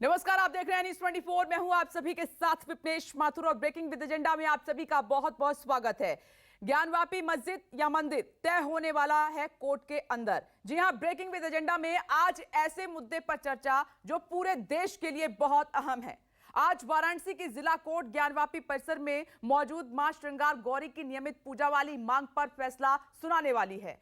नमस्कार, आप देख रहे हैं न्यूज़ 24। मैं हूं आप सभी के साथ विपनेश माथुर और ब्रेकिंग विद एजेंडा में आप सभी का बहुत बहुत स्वागत है। ज्ञानवापी मस्जिद या मंदिर तय होने वाला है कोर्ट के अंदर। जी हां, ब्रेकिंग विद एजेंडा में आज ऐसे मुद्दे पर चर्चा जो पूरे देश के लिए बहुत अहम है। आज वाराणसी की जिला कोर्ट ज्ञानवापी परिसर में मौजूद मां श्रृंगार गौरी की नियमित पूजा वाली मांग पर फैसला सुनाने वाली है।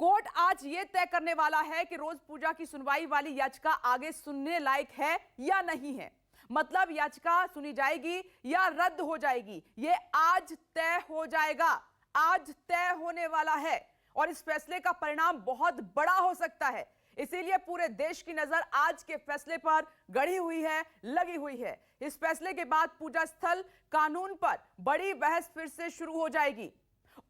कोर्ट आज यह तय करने वाला है कि रोज पूजा की सुनवाई वाली याचिका आगे सुनने लायक है या नहीं है। मतलब याचिका सुनी जाएगी या रद्द हो जाएगी, यह आज तय हो जाएगा। आज तय होने वाला है और इस फैसले का परिणाम बहुत बड़ा हो सकता है। इसीलिए पूरे देश की नजर आज के फैसले पर गड़ी हुई है, लगी हुई है। इस फैसले के बाद पूजा स्थल कानून पर बड़ी बहस फिर से शुरू हो जाएगी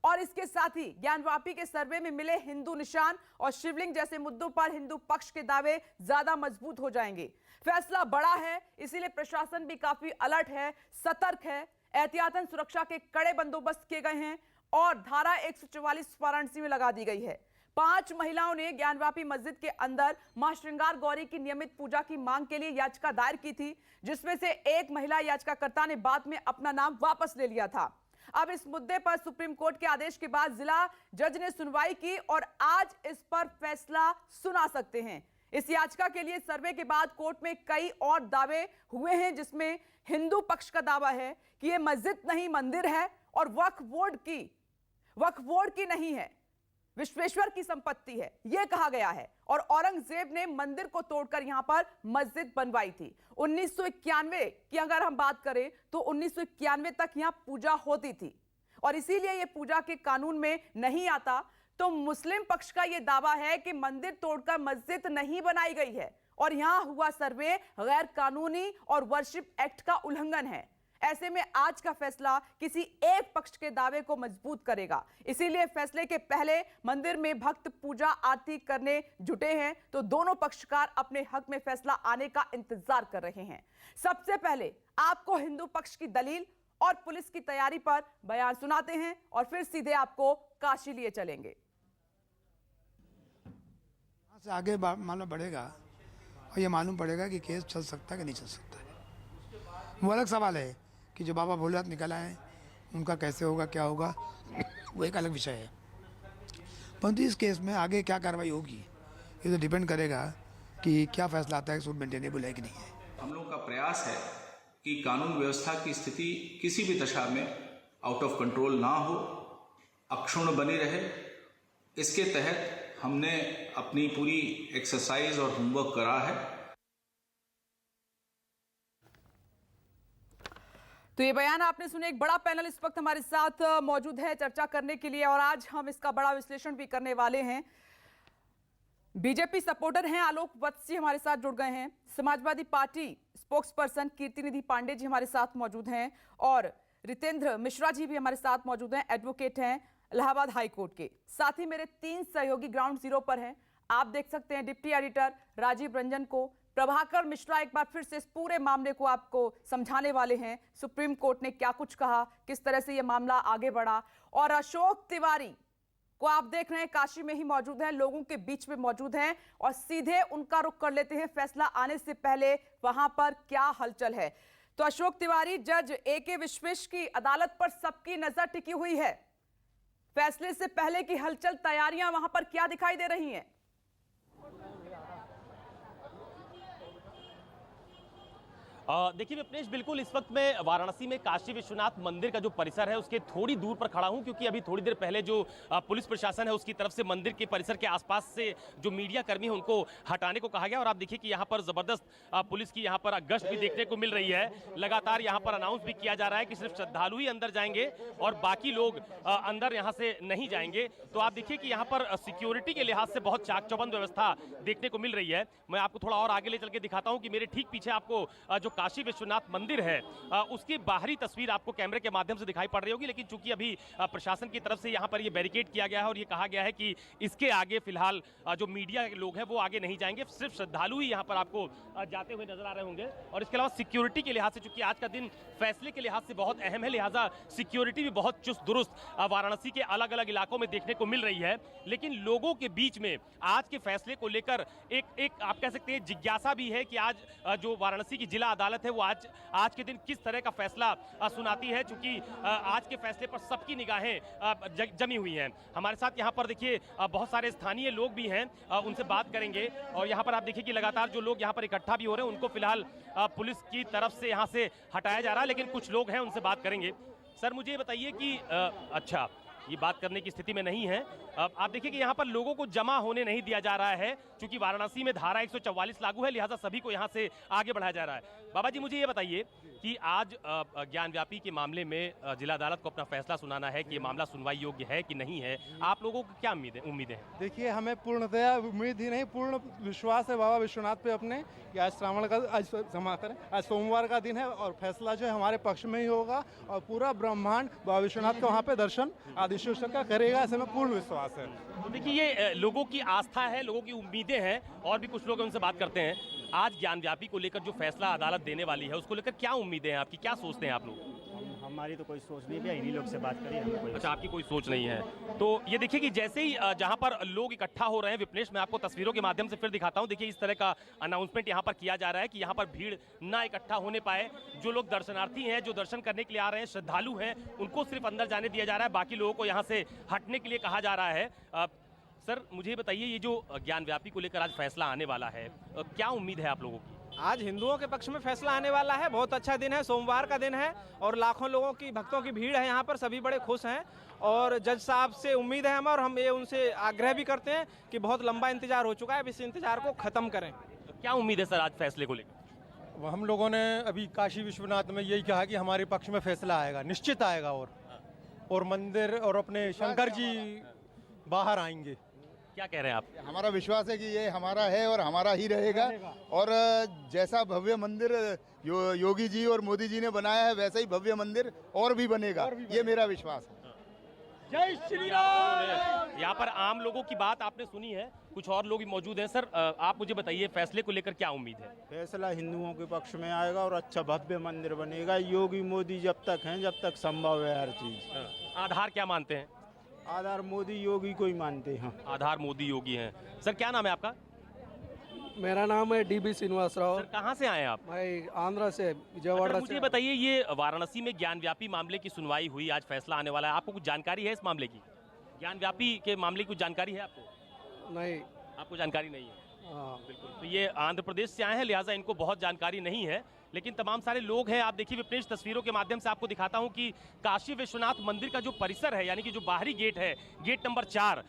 और इसके साथ ही ज्ञानवापी के सर्वे में मिले हिंदू निशान और शिवलिंग जैसे मुद्दों पर हिंदू पक्ष के दावे ज्यादा मजबूत हो जाएंगे। फैसला बड़ा है, इसीलिए प्रशासन भी काफी अलर्ट है, सतर्क है। एहतियातन सुरक्षा के कड़े बंदोबस्त किए गए हैं और धारा 144 वाराणसी में लगा दी गई है। 5 महिलाओं ने ज्ञानवापी मस्जिद के अंदर मां श्रृंगार गौरी की नियमित पूजा की मांग के लिए याचिका दायर की थी, जिसमें से एक महिला याचिकाकर्ता ने बाद में अपना नाम वापस ले लिया था। अब इस मुद्दे पर सुप्रीम कोर्ट के आदेश के बाद जिला जज ने सुनवाई की और आज इस पर फैसला सुना सकते हैं। इस याचिका के लिए सर्वे के बाद कोर्ट में कई और दावे हुए हैं, जिसमें हिंदू पक्ष का दावा है कि यह मस्जिद नहीं मंदिर है और वक्फ बोर्ड की नहीं है, विश्वेश्वर की संपत्ति है, यह कहा गया है। और औरंगजेब ने मंदिर को तोड़कर यहां पर मस्जिद बनवाई थी। 1991 की अगर हम बात करें तो 1991 तक यहां पूजा होती थी और इसीलिए यह पूजा के कानून में नहीं आता। तो मुस्लिम पक्ष का यह दावा है कि मंदिर तोड़कर मस्जिद नहीं बनाई गई है और यहां हुआ सर्वे गैर कानूनी और वर्शिप एक्ट का उल्लंघन है। ऐसे में आज का फैसला किसी एक पक्ष के दावे को मजबूत करेगा। इसीलिए फैसले के पहले मंदिर में भक्त पूजा आरती करने जुटे हैं, तो दोनों पक्षकार अपने हक में फैसला आने का इंतजार कर रहे हैं। सबसे पहले आपको हिंदू पक्ष की दलील और पुलिस की तैयारी पर बयान सुनाते हैं और फिर सीधे आपको काशी लिए चलेंगे। वहां से आगे मामला बढ़ेगा और यह मालूम पड़ेगा कि केस चल सकता है कि नहीं चल सकता है। वो अलग सवाल है कि जो बाबा भोलेनाथ निकल आए उनका कैसे होगा, क्या होगा, वो एक अलग विषय है। परंतु इस केस में आगे क्या कार्रवाई होगी ये तो डिपेंड करेगा कि क्या फैसला आता है, सूट मेंटेनेबल है कि नहीं है। हम लोग का प्रयास है कि कानून व्यवस्था की स्थिति किसी भी दशा में आउट ऑफ कंट्रोल ना हो, अक्षुण्ण बनी रहे। इसके तहत हमने अपनी पूरी एक्सरसाइज और होमवर्क करा है। तो ये बयान आपने सुने। एक बड़ा पैनल इस वक्त हमारे साथ मौजूद है चर्चा करने के लिए और आज हम इसका बड़ा विश्लेषण भी करने वाले हैं। बीजेपी सपोर्टर हैं आलोक वत्स जी हमारे साथ जुड़ गए हैं। Samajwadi party spokesperson Kirtinidhi Pandey ji हमारे साथ मौजूद हैं और रितेंद्र मिश्रा जी भी हमारे साथ मौजूद हैं, एडवोकेट हैं इलाहाबाद हाई कोर्ट के। साथ ही मेरे 3 सहयोगी ग्राउंड जीरो पर हैं। आप देख सकते हैं डिप्टी एडिटर राजीव रंजन को, प्रभाकर मिश्रा एक बार फिर से इस पूरे मामले को आपको समझाने वाले हैं। सुप्रीम कोर्ट ने क्या कुछ कहा, किस तरह से यह मामला आगे बढ़ा, और अशोक तिवारी को आप देख रहे हैं काशी में ही मौजूद हैं, लोगों के बीच में मौजूद हैं और सीधे उनका रुख कर लेते हैं फैसला आने से पहले वहां पर क्या हलचल है। तो अशोक तिवारी, जज AK विश्वेश की अदालत पर सबकी नजर टिकी हुई है। फैसले से पहले की हलचल, तैयारियां वहां पर क्या दिखाई दे रही हैं? देखिए विपनेश, बिल्कुल इस वक्त मैं वाराणसी में काशी विश्वनाथ मंदिर का जो परिसर है उसके थोड़ी दूर पर खड़ा हूं, क्योंकि अभी थोड़ी देर पहले जो पुलिस प्रशासन है उसकी तरफ से मंदिर के परिसर के आसपास से जो मीडिया कर्मी है उनको हटाने को कहा गया। और आप देखिए कि यहाँ पर जबरदस्त पुलिस की यहाँ पर गश्त भी देखने को मिल रही है। लगातार यहाँ पर अनाउंस भी किया जा रहा है कि सिर्फ श्रद्धालु ही अंदर जाएंगे और बाकी लोग अंदर यहाँ से नहीं जाएंगे। तो आप देखिए कि यहाँ पर सिक्योरिटी के लिहाज से बहुत चाक चौबंद व्यवस्था देखने को मिल रही है। मैं आपको थोड़ा और आगे ले चल के दिखाता हूँ कि मेरे ठीक पीछे आपको जो काशी विश्वनाथ मंदिर है उसकी बाहरी तस्वीर आपको कैमरे के माध्यम से दिखाई पड़ रही होगी, लेकिन चूंकि अभी प्रशासन की तरफ से यहाँ पर ये बैरिकेड किया गया है और ये कहा गया है कि इसके आगे फिलहाल जो मीडिया के लोग हैं वो आगे नहीं जाएंगे, सिर्फ श्रद्धालु ही यहाँ पर आपको जाते हुए नजर आ रहे होंगे। और इसके अलावा सिक्योरिटी के लिहाज से, चूंकि आज का दिन फैसले के लिहाज से बहुत अहम है, लिहाजा सिक्योरिटी भी बहुत चुस्त दुरुस्त वाराणसी के अलग अलग इलाकों में देखने को मिल रही है। लेकिन लोगों के बीच में आज के फैसले को लेकर एक आप कह सकते हैं जिज्ञासा भी है कि आज जो वाराणसी की जिला अदालत है वो आज के दिन किस तरह का फैसला सुनाती है, चूंकि आज के फैसले पर सबकी निगाहें जमी हुई हैं। हमारे साथ यहाँ पर देखिए बहुत सारे स्थानीय लोग भी हैं, उनसे बात करेंगे। और यहाँ पर आप देखिए कि लगातार जो लोग यहाँ पर इकट्ठा भी हो रहे हैं उनको फिलहाल पुलिस की तरफ से यहाँ से हटाया जा रहा है, लेकिन कुछ लोग हैं उनसे बात करेंगे। सर मुझे बताइए कि अच्छा ये बात करने की स्थिति में नहीं है, आप देखिए कि यहाँ पर लोगों को जमा होने नहीं दिया जा रहा है, क्योंकि वाराणसी में धारा 144 लागू है, लिहाजा सभी को यहाँ से आगे बढ़ाया जा रहा है। बाबा जी मुझे ये बताइए कि आज ज्ञानव्यापी के मामले में जिला अदालत को अपना फैसला सुनाना है कि ये मामला सुनवाई योग्य है कि नहीं है, आप लोगों को क्या उम्मीदें हैं? देखिए हमें पूर्णतया उम्मीद ही नहीं, पूर्ण विश्वास है बाबा विश्वनाथ पे अपने कि आज श्रावण का आज क्षमा करें, आज सोमवार का दिन है और फैसला जो है हमारे पक्ष में ही होगा और पूरा ब्रह्मांड बाबा विश्वनाथ का वहाँ पे दर्शन आदिशेश्वर का करेगा, ऐसे में पूर्ण विश्वास है। तो देखिए ये लोगों की आस्था है, लोगों की उम्मीदें हैं, और भी कुछ लोग उनसे बात करते हैं। आज ज्ञानव्यापी को लेकर जो फैसला अदालत देने वाली है उसको लेकर क्या उम्मीदें हैं आपकी, क्या सोचते हैं आप लोग? हमारी तो कोई सोच नहीं है, इन्हीं लोग से बात करिए, हमें कोई। अच्छा आपकी कोई सोच नहीं है। तो ये देखिए कि जैसे ही जहां पर लोग इकट्ठा हो रहे हैं, विप्लेश मैं आपको तस्वीरों के माध्यम से फिर दिखाता हूं। देखिए इस तरह का अनाउंसमेंट यहां पर किया जा रहा है कि यहां पर भीड़ ना इकट्ठा होने पाए। जो लोग दर्शनार्थी हैं, जो दर्शन करने के लिए आ रहे हैं, श्रद्धालु हैं, उनको सिर्फ अंदर जाने दिया जा रहा है, बाकी लोगों को यहाँ से हटने के लिए कहा जा रहा है। सर मुझे बताइए ये जो ज्ञानव्यापी को लेकर आज फैसला आने वाला है, क्या उम्मीद है आप लोगों की? आज हिंदुओं के पक्ष में फैसला आने वाला है, बहुत अच्छा दिन है, सोमवार का दिन है और लाखों लोगों की भक्तों की भीड़ है यहाँ पर, सभी बड़े खुश हैं और जज साहब से उम्मीद है और हम ये उनसे आग्रह भी करते हैं कि बहुत लंबा इंतजार हो चुका है, अब इस इंतजार को खत्म करें। क्या उम्मीद है सर आज फैसले को लेकर? हम लोगों ने अभी काशी विश्वनाथ में यही कहा कि हमारे पक्ष में फैसला आएगा, निश्चित आएगा और मंदिर और अपने शंकर जी बाहर आएंगे। क्या कह रहे हैं आप? हमारा विश्वास है कि ये हमारा है और हमारा ही रहेगा और जैसा भव्य मंदिर योगी जी और मोदी जी ने बनाया है वैसा ही भव्य मंदिर और भी बनेगा, ये मेरा विश्वास है। जय श्री राम। यहाँ पर आम लोगों की बात आपने सुनी है, कुछ और लोग भी मौजूद हैं। सर आप मुझे बताइए फैसले को लेकर क्या उम्मीद है? फैसला हिंदुओं के पक्ष में आएगा और अच्छा भव्य मंदिर बनेगा। योगी मोदी जब तक हैं, जब तक संभव है हर चीज। आधार क्या मानते हैं? आधार मोदी योगी को ही मानते हैं। आधार मोदी योगी हैं। सर क्या नाम है आपका? मेरा नाम है डीबी श्रीनिवास राव। सर कहाँ से आए आप? भाई आंध्रा से, विजयवाड़ा अच्छा, मुझे बताइए ये वाराणसी में ज्ञानव्यापी मामले की सुनवाई हुई, आज फैसला आने वाला है, आपको कुछ जानकारी है इस मामले की? ज्ञानव्यापी के मामले की कुछ जानकारी है आपको? नहीं, आपको जानकारी नहीं है? हाँ बिल्कुल। तो ये आंध्र प्रदेश से आए हैं, लिहाजा इनको बहुत जानकारी नहीं है, लेकिन तमाम सारे लोग हैं। आप देखिए विप्लेश तस्वीरों के माध्यम से आपको दिखाता हूं कि काशी विश्वनाथ मंदिर का जो परिसर है, यानी कि जो बाहरी गेट है, गेट नंबर 4,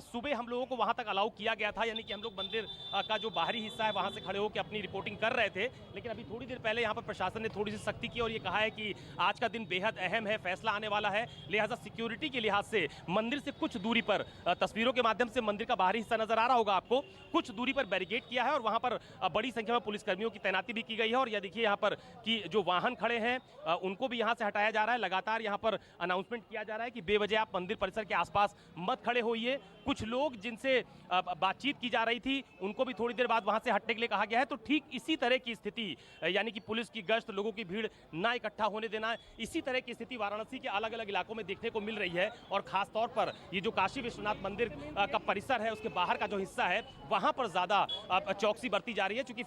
सुबह हम लोगों को वहां तक अलाउ किया गया था, यानी कि हम लोग मंदिर का जो बाहरी हिस्सा है वहां से खड़े होकर अपनी रिपोर्टिंग कर रहे थे। लेकिन अभी थोड़ी देर पहले यहाँ पर प्रशासन ने थोड़ी सी सख्ती की और ये कहा है कि आज का दिन बेहद अहम है, फैसला आने वाला है, लिहाजा सिक्योरिटी के लिहाज से मंदिर से कुछ दूरी पर, तस्वीरों के माध्यम से मंदिर का बाहरी हिस्सा नजर आ रहा होगा आपको, कुछ दूरी पर बैरिकेड किया है और वहां पर बड़ी संख्या में पुलिसकर्मियों की तैनाती भी की गई है। और यह देखिए यहाँ पर कि जो वाहन खड़े हैं उनको भी यहां से हटाया जा रहा है। लगातार यहां पर अनाउंसमेंट किया जा रहा है कि बेवजह आप मंदिर परिसर के आसपास मत खड़े होइए। कुछ लोग जिनसे बातचीत की जा रही थी उनको भी थोड़ी देर बाद वहां से हटने के लिए कहा गया है। तो ठीक इसी तरह की स्थिति, यानी कि पुलिस की गश्त, लोगों की भीड़ ना इकट्ठा होने देना, इसी तरह की स्थिति वाराणसी के अलग अलग इलाकों में देखने को मिल रही है। और खासतौर पर ये जो काशी विश्वनाथ मंदिर का परिसर है उसके बाहर का जो हिस्सा है वहां पर ज्यादा चौकसी बरती जा रही है, क्योंकि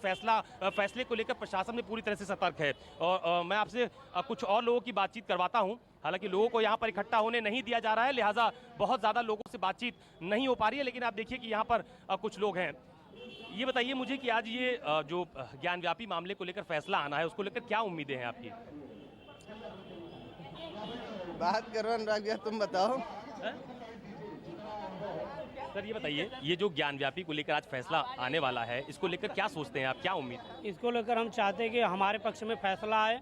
फैसले को लेकर प्रशासन में पूरी तरह से सतर्क है। और मैं आपसे कुछ और लोगों की बातचीत करवाता हूं। हालांकि लोगों को यहां पर इकट्ठा होने नहीं दिया जा रहा है, लिहाजा बहुत ज़्यादा लोगों से बातचीत नहीं हो पा रही है। लेकिन आप देखिए कि यहां पर कुछ लोग हैं। ये बताइए मुझे कि आज ये जो ज्ञानव्यापी मामले को लेकर फैसला आना है, उसको लेकर क्या उम्मीदें हैं आपकी? बात करवान रह गया, तुम बताओ। सर ये बताइए ये जो ज्ञानव्यापी को लेकर आज फैसला आने वाला है, इसको लेकर क्या सोचते हैं आप, क्या उम्मीद है? इसको लेकर हम चाहते हैं कि हमारे पक्ष में फैसला आए,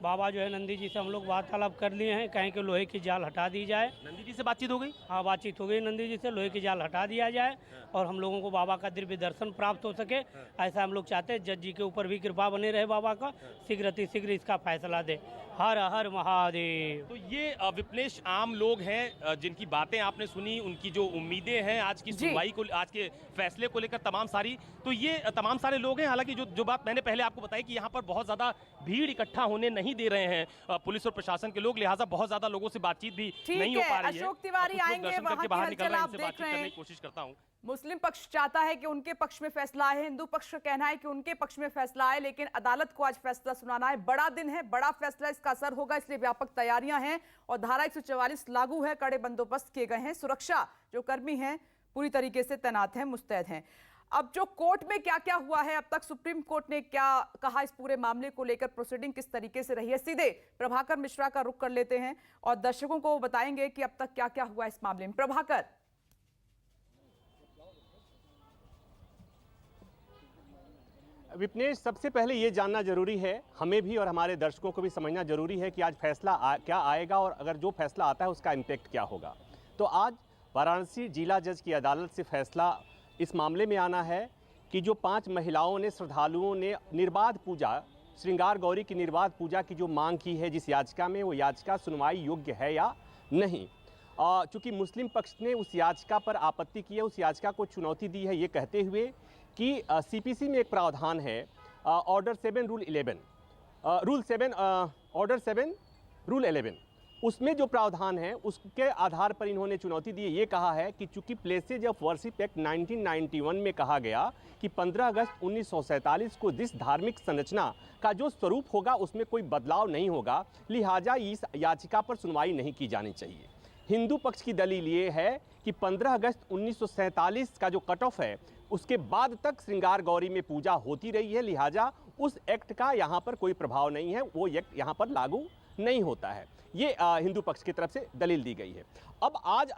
बाबा जो है नंदी जी से हम लोग वार्तालाप कर लिए हैं, कहें कि लोहे की जाल हटा दी जाए। नंदी जी से बातचीत हो गई? हाँ, बातचीत हो गई नंदी जी से, लोहे की जाल हटा दिया जाए और हम लोगों को बाबा का दिव्य दर्शन प्राप्त हो सके, ऐसा हम लोग चाहते हैं। जज जी के ऊपर भी कृपा बने रहे बाबा का, शीघ्र अतिशीघ्र इसका फैसला दे। हर हर महादेव। तो ये विप्लेश आम लोग हैं जिनकी बातें आपने सुनी, उनकी जो उम्मीदें हैं आज की सुनवाई को, आज के फैसले को लेकर तमाम सारी, तो ये तमाम सारे लोग हैं। हालांकि जो बात मैंने पहले आपको बताई कि यहाँ पर बहुत ज्यादा भीड़ इकट्ठा होने नहीं दे रहे हैं पुलिस और प्रशासन के लोग, लिहाजा बहुत ज्यादा लोगों से बातचीत भी नहीं हो पा रही है। अशोक तिवारी आएंगे, वहां की हलचल आप देख रहे हैं। कोशिश करता हूँ। मुस्लिम पक्ष चाहता है कि उनके पक्ष में फैसला आए, हिंदू पक्ष का कहना है कि उनके पक्ष में फैसला आए, लेकिन अदालत को आज फैसला सुनाना है। बड़ा दिन है, बड़ा फैसला, इसका असर होगा, इसलिए व्यापक तैयारियां हैं और धारा 144 लागू है, कड़े बंदोबस्त किए गए हैं, सुरक्षा जो कर्मी हैं पूरी तरीके से तैनात हैं, मुस्तैद हैं। अब जो कोर्ट में क्या क्या हुआ है, अब तक सुप्रीम कोर्ट ने क्या कहा इस पूरे मामले को लेकर, प्रोसीडिंग किस तरीके से रही है, सीधे प्रभाकर मिश्रा का रुख कर लेते हैं और दर्शकों को बताएंगे कि अब तक क्या क्या हुआ इस मामले में। प्रभाकर। विपनेश, सबसे पहले ये जानना जरूरी है, हमें भी और हमारे दर्शकों को भी समझना जरूरी है कि आज फैसला क्या आएगा और अगर जो फैसला आता है उसका इम्पैक्ट क्या होगा। तो आज वाराणसी जिला जज की अदालत से फैसला इस मामले में आना है कि जो 5 महिलाओं ने, श्रद्धालुओं ने निर्बाध पूजा, श्रृंगार गौरी की निर्बाध पूजा की जो मांग की है जिस याचिका में, वो याचिका सुनवाई योग्य है या नहीं। चूँकि मुस्लिम पक्ष ने उस याचिका पर आपत्ति की है, उस याचिका को चुनौती दी है ये कहते हुए कि सीपीसी में एक प्रावधान है ऑर्डर 7 रूल 11, ऑर्डर 7 रूल 11, उसमें जो प्रावधान है उसके आधार पर इन्होंने चुनौती दी। ये कहा है कि चूंकि प्लेसेज ऑफ वर्शिप एक्ट 1991 में कहा गया कि 15 अगस्त 1947 को जिस धार्मिक संरचना का जो स्वरूप होगा उसमें कोई बदलाव नहीं होगा, लिहाजा इस याचिका पर सुनवाई नहीं की जानी चाहिए। हिंदू पक्ष की दलील ये है कि 15 अगस्त 1947 का जो कट ऑफ है उसके बाद तक श्रृंगार गौरी में पूजा होती रही है, लिहाजा उस एक्ट का यहाँ पर कोई प्रभाव नहीं है, वो एक्ट यहाँ पर लागू नहीं होता है। ये हिंदू पक्ष की तरफ से दलील दी गई है। अब आज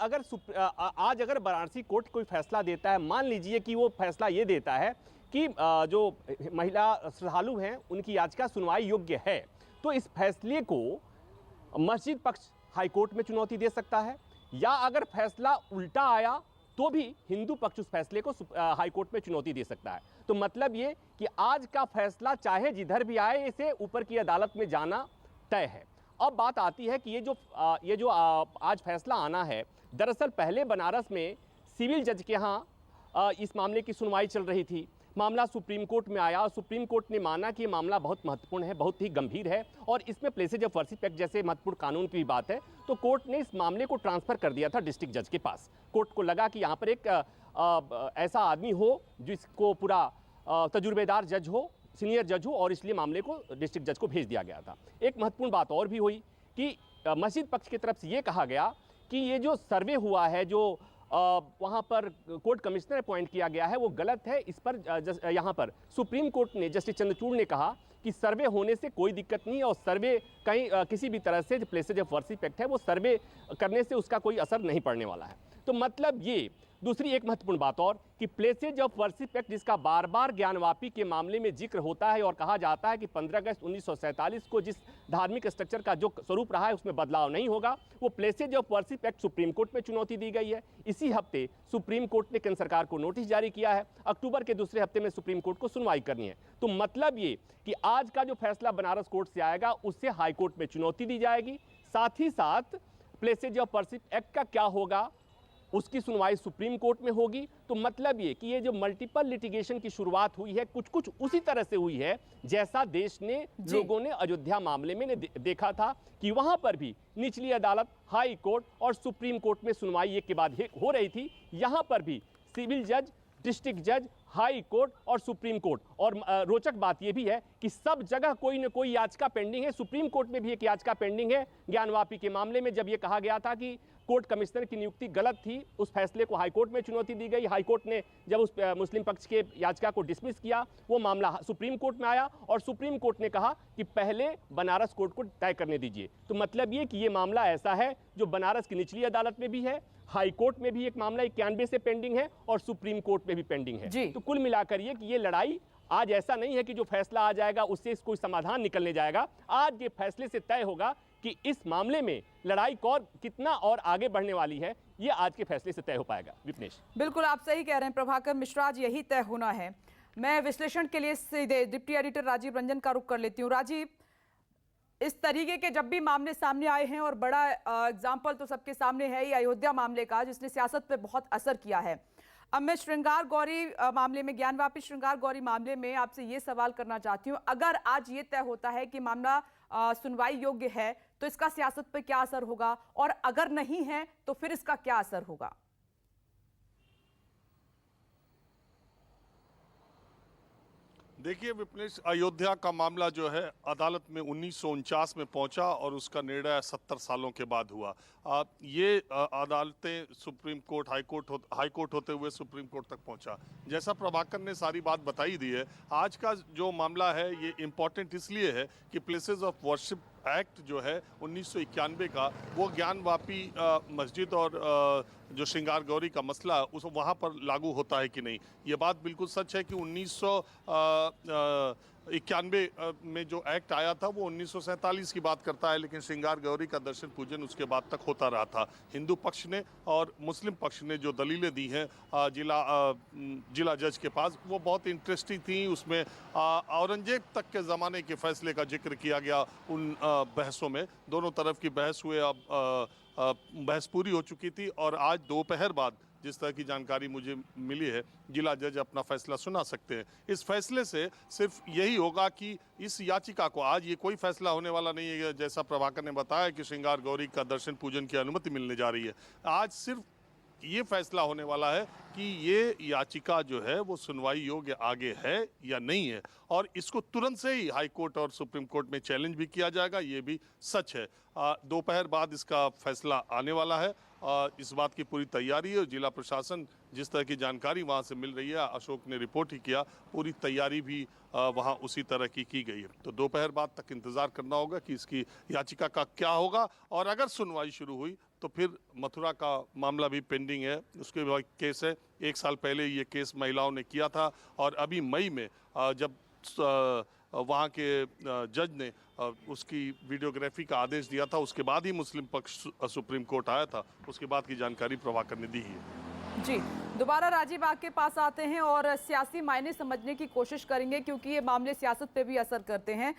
अगर वाराणसी कोर्ट कोई फैसला देता है, मान लीजिए कि वो फैसला ये देता है कि जो महिला श्रद्धालु हैं उनकी याचिका सुनवाई योग्य है, तो इस फैसले को मस्जिद पक्ष हाई कोर्ट में चुनौती दे सकता है, या अगर फैसला उल्टा आया तो भी हिंदू पक्ष उस फैसले को हाई कोर्ट में चुनौती दे सकता है। तो मतलब ये कि आज का फैसला चाहे जिधर भी आए, इसे ऊपर की अदालत में जाना तय है। अब बात आती है कि ये जो आज फैसला आना है, दरअसल पहले बनारस में सिविल जज के यहाँ इस मामले की सुनवाई चल रही थी। मामला सुप्रीम कोर्ट में आया और सुप्रीम कोर्ट ने माना कि ये मामला बहुत महत्वपूर्ण है, बहुत ही गंभीर है और इसमें प्लेसेज ऑफ वर्शिप एक्ट जैसे महत्वपूर्ण कानून की बात है, तो कोर्ट ने इस मामले को ट्रांसफ़र कर दिया था डिस्ट्रिक्ट जज के पास। कोर्ट को लगा कि यहाँ पर एक ऐसा आदमी हो जिसको पूरा तजुर्बेदार जज हो, सीनियर जज हो, और इसलिए मामले को डिस्ट्रिक्ट जज को भेज दिया गया था। एक महत्वपूर्ण बात और भी हुई कि मस्जिद पक्ष की तरफ से ये कहा गया कि ये जो सर्वे हुआ है, जो वहाँ पर कोर्ट कमिश्नर अपॉइंट किया गया है, वो गलत है। इस पर यहाँ पर सुप्रीम कोर्ट ने, जस्टिस चंद्रचूड़ ने कहा कि सर्वे होने से कोई दिक्कत नहीं है और सर्वे कहीं किसी भी तरह से जो प्लेसेज ऑफ वर्शिप एक्ट है वो सर्वे करने से उसका कोई असर नहीं पड़ने वाला है। तो मतलब ये दूसरी एक महत्वपूर्ण बात और कि प्लेसेज ऑफ वर्शिप एक्ट जिसका बार बार ज्ञानवापी के मामले में जिक्र होता है और कहा जाता है कि 15 अगस्त 1947 को जिस धार्मिक स्ट्रक्चर का जो स्वरूप रहा है उसमें बदलाव नहीं होगा, वो places of worship act supreme court में चुनौती दी गई है। इसी हफ्ते सुप्रीम कोर्ट ने केंद्र सरकार को नोटिस जारी किया है, अक्टूबर के दूसरे हफ्ते में सुप्रीम कोर्ट को सुनवाई करनी है। तो मतलब ये कि आज का जो फैसला बनारस कोर्ट से आएगा उससे हाई कोर्ट में चुनौती दी जाएगी। साथ ही साथ प्लेसेज ऑफ वर्शिप एक्ट का क्या होगा उसकी सुनवाई सुप्रीम कोर्ट में होगी। तो मतलब ये कि ये जो मल्टीपल लिटिगेशन की शुरुआत हुई है कुछ उसी तरह से हुई है जैसा देश ने, लोगों ने अयोध्या मामले में देखा था कि वहां पर भी निचली अदालत, हाई कोर्ट और सुप्रीम कोर्ट में सुनवाई एक के बाद एक हो रही थी। यहां पर भी सिविल जज, डिस्ट्रिक्ट जज, हाई कोर्ट और सुप्रीम कोर्ट, और रोचक बात यह भी है कि सब जगह कोई न कोई याचिका पेंडिंग है। सुप्रीम कोर्ट में भी एक याचिका पेंडिंग है ज्ञानवापी के मामले में, जब यह कहा गया था कि कोर्ट कमिश्नर की नियुक्ति गलत थी, उस फैसले को हाई कोर्ट में चुनौती दी गई। हाई कोर्ट ने जब उस मुस्लिम पक्ष के याचिका को डिसमिस किया, वो मामला सुप्रीम कोर्ट में आया और सुप्रीम कोर्ट ने कहा कि पहले बनारस कोर्ट को तय करने दीजिए। तो मतलब ये कि ये मामला ऐसा है जो बनारस की निचली अदालत में भी है, हाई कोर्ट में भी एक मामला 91 से पेंडिंग है और सुप्रीम कोर्ट में भी पेंडिंग है। तो कुल मिलाकर ये कि ये लड़ाई आज ऐसा नहीं है कि जो फैसला आ जाएगा उससे कोई समाधान निकलने जाएगा। आज ये फैसले से तय होगा कि इस मामले में लड़ाई कौन कितना और आगे बढ़ने वाली है, ये आज के फैसले से तय हो पाएगा। विपनेश, बिल्कुल आप सही कह रहे हैं प्रभाकर मिश्रा, आज यही तय होना है। मैं विश्लेषण के लिए सीधे डिप्टी एडिटर राजीव रंजन का रुख कर लेती हूँ। राजीव, इस तरीके के जब भी मामले सामने आए हैं, और बड़ा एग्जाम्पल तो सबके सामने है ही अयोध्या मामले का, जिसने सियासत पे बहुत असर किया है। अब मैं श्रृंगार गौरी मामले में, ज्ञानवापी श्रृंगार गौरी मामले में आपसे ये सवाल करना चाहती हूँ, अगर आज ये तय होता है कि मामला सुनवाई योग्य है तो इसका सियासत पे क्या असर होगा, और अगर नहीं है तो फिर इसका क्या असर होगा? देखिए विपनेश, अयोध्या का मामला जो है अदालत में 1949 में पहुंचा और उसका निर्णय 70 सालों के बाद हुआ। ये अदालतें सुप्रीम कोर्ट, हाई कोर्ट होते हुए सुप्रीम कोर्ट तक पहुंचा। जैसा प्रभाकर ने सारी बात बताई दी है, आज का जो मामला है ये इम्पोर्टेंट इसलिए है कि प्लेसेस ऑफ वर्शिप एक्ट जो है 1991 का, वो ज्ञानवापी मस्जिद और जो श्रृंगार गौरी का मसला उस वहाँ पर लागू होता है कि नहीं। ये बात बिल्कुल सच है कि 1991 में जो एक्ट आया था वो 1947 की बात करता है, लेकिन श्रृंगार गौरी का दर्शन पूजन उसके बाद तक होता रहा था। हिंदू पक्ष ने और मुस्लिम पक्ष ने जो दलीलें दी हैं जिला जज के पास, वो बहुत इंटरेस्टिंग थी। उसमें औरंगजेब तक के ज़माने के फैसले का जिक्र किया गया उन बहसों में। दोनों तरफ की बहस हुए, अब बहस पूरी हो चुकी थी और आज दोपहर बाद जिस तरह की जानकारी मुझे मिली है, जिला जज अपना फैसला सुना सकते हैं। इस फैसले से सिर्फ यही होगा कि इस याचिका को, आज ये कोई फैसला होने वाला नहीं है जैसा प्रभाकर ने बताया कि श्रृंगार गौरी का दर्शन पूजन की अनुमति मिलने जा रही है। आज सिर्फ ये फैसला होने वाला है कि ये याचिका जो है वो सुनवाई योग्य आगे है या नहीं है, और इसको तुरंत से ही हाई कोर्ट और सुप्रीम कोर्ट में चैलेंज भी किया जाएगा, ये भी सच है। दोपहर बाद इसका फैसला आने वाला है। इस बात की पूरी तैयारी है। जिला प्रशासन, जिस तरह की जानकारी वहाँ से मिल रही है, अशोक ने रिपोर्ट ही किया, पूरी तैयारी भी वहाँ उसी तरह की गई है। तो दोपहर बाद तक इंतज़ार करना होगा कि इसकी याचिका का क्या होगा, और अगर सुनवाई शुरू हुई तो फिर मथुरा का मामला भी पेंडिंग है, उसके बाद केस है। 1 साल पहले ये केस महिलाओं ने किया था, और अभी मई में जब वहाँ के जज ने उसकी वीडियोग्राफी का आदेश दिया था, उसके बाद ही मुस्लिम पक्ष सुप्रीम कोर्ट आया था। उसके बाद की जानकारी प्रभाकर ने दी है। जी, दोबारा राजीव आपके पास आते हैं और सियासी मायने समझने की कोशिश करेंगे, क्योंकि ये मामले सियासत पे भी असर करते हैं।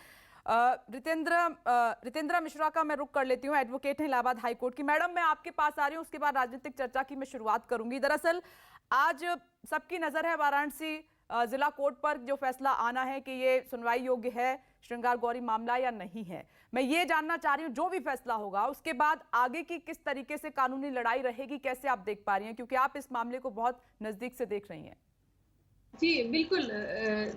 रितेंद्र मिश्रा का मैं रुख कर लेती हूँ, एडवोकेट हैं इलाहाबाद हाई कोर्ट की। मैडम, मैं आपके पास आ रही हूँ, उसके बाद राजनीतिक चर्चा की मैं शुरुआत करूंगी। दरअसल आज सबकी नजर है वाराणसी जिला कोर्ट पर, जो फैसला आना है कि ये सुनवाई योग्य है श्रृंगार गौरी मामला या नहीं है। मैं ये जानना चाह रही हूँ, जो भी फैसला होगा उसके बाद आगे की किस तरीके से कानूनी लड़ाई रहेगी, कैसे आप देख पा रही हैं, क्योंकि आप इस मामले को बहुत नजदीक से देख रही हैं। जी बिल्कुल,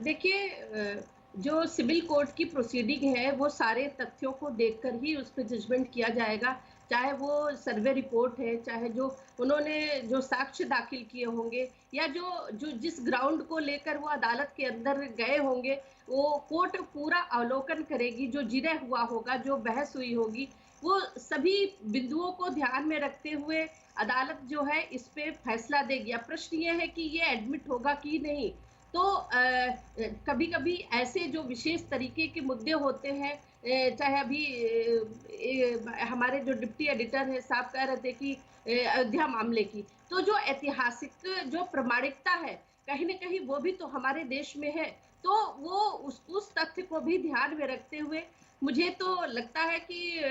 देखिए जो सिविल कोर्ट की प्रोसीडिंग है वो सारे तथ्यों को देखकर ही उस पर जजमेंट किया जाएगा, चाहे वो सर्वे रिपोर्ट है, चाहे जो उन्होंने जो साक्ष्य दाखिल किए होंगे, या जो जिस ग्राउंड को लेकर वो अदालत के अंदर गए होंगे, वो कोर्ट पूरा अवलोकन करेगी। जो जिरह हुआ होगा, जो बहस हुई होगी, वो सभी बिंदुओं को ध्यान में रखते हुए अदालत जो है इस पे फैसला देगी। अब प्रश्न ये है कि ये एडमिट होगा कि नहीं। तो कभी कभी ऐसे जो विशेष तरीके के मुद्दे होते हैं, चाहे अभी हमारे जो डिप्टी एडिटर है साहब कह रहे थे कि अयोध्या मामले की, तो जो ऐतिहासिक जो प्रामाणिकता है कहीं न कहीं वो भी तो हमारे देश में है। तो वो उस तथ्य को भी ध्यान में रखते हुए मुझे तो लगता है कि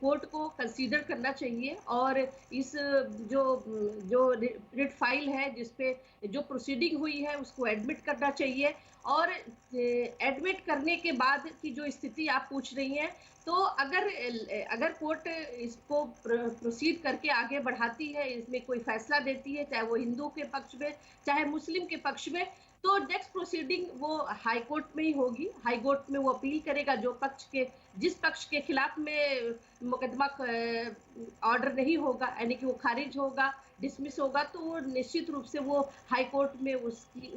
कोर्ट को कंसीडर करना चाहिए, और इस जो रिट फाइल है जिसपे जो प्रोसीडिंग हुई है उसको एडमिट करना चाहिए। और एडमिट करने के बाद की जो स्थिति आप पूछ रही हैं, तो अगर कोर्ट इसको प्रोसीड करके आगे बढ़ाती है, इसमें कोई फैसला देती है, चाहे वो हिंदू के पक्ष में चाहे मुस्लिम के पक्ष में, तो नेक्स्ट प्रोसीडिंग वो हाई कोर्ट में ही होगी। हाई कोर्ट में वो अपील करेगा, जो पक्ष के जिस पक्ष के खिलाफ में मुकदमा ऑर्डर नहीं होगा, यानी कि वो खारिज होगा, डिसमिस होगा, तो वो निश्चित रूप से वो हाई कोर्ट में उसकी